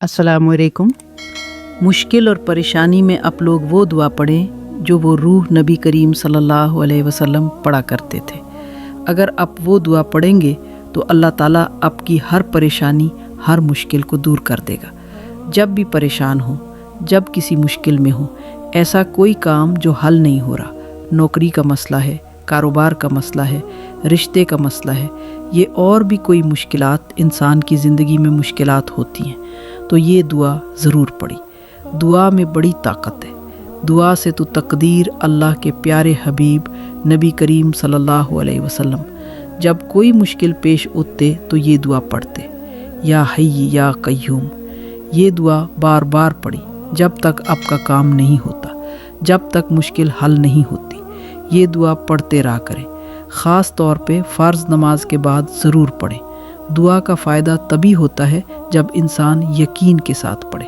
अस्सलाम वालेकुम। मुश्किल और परेशानी में आप लोग वो दुआ पढ़ें जो वो रूह नबी करीम सल्लल्लाहु अलैहि वसल्लम पढ़ा करते थे। अगर आप वो दुआ पढ़ेंगे तो अल्लाह ताला आपकी हर परेशानी, हर मुश्किल को दूर कर देगा। जब भी परेशान हो, जब किसी मुश्किल में हो, ऐसा कोई काम जो हल नहीं हो रहा, नौकरी का मसला है, कारोबार का मसला है, रिश्ते का मसला है, ये और भी कोई मुश्किलात, इंसान की ज़िंदगी में मुश्किलात होती हैं, तो ये दुआ ज़रूर पढ़ी। दुआ में बड़ी ताकत है। दुआ से तो तकदीर अल्लाह के प्यारे हबीब नबी करीम सल्लल्लाहु अलैहि वसल्लम जब कोई मुश्किल पेश उठते तो ये दुआ पढ़ते, या हय्य या कय्यूम। ये दुआ बार बार पढ़ी जब तक आपका काम नहीं होता, जब तक मुश्किल हल नहीं होती। ये दुआ पढ़ते रहा करें। ख़ास तौर पे फ़र्ज़ नमाज के बाद ज़रूर पढ़ें। दुआ का फ़ायदा तभी होता है जब इंसान यकीन के साथ पढ़े।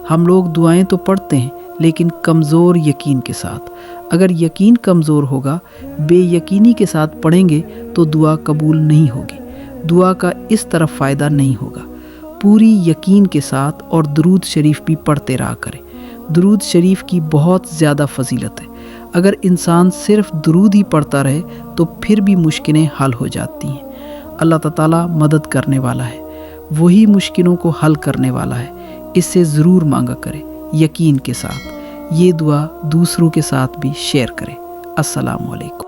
हम लोग दुआएं तो पढ़ते हैं लेकिन कमज़ोर यकीन के साथ। अगर यकीन कमज़ोर होगा, बेयकीनी के साथ पढ़ेंगे तो दुआ कबूल नहीं होगी, दुआ का इस तरफ फ़ायदा नहीं होगा। पूरी यकीन के साथ और दुरूद शरीफ भी पढ़ते रहा करें। दुरूद शरीफ की बहुत ज़्यादा फजीलत है। अगर इंसान सिर्फ दुरूद ही पढ़ता रहे तो फिर भी मुश्किलें हल हो जाती हैं। अल्लाह ताला मदद करने वाला है, वही मुश्किलों को हल करने वाला है। इससे ज़रूर मांगा करें यकीन के साथ। ये दुआ दूसरों के साथ भी शेयर करें। अस्सलाम वालेकुम।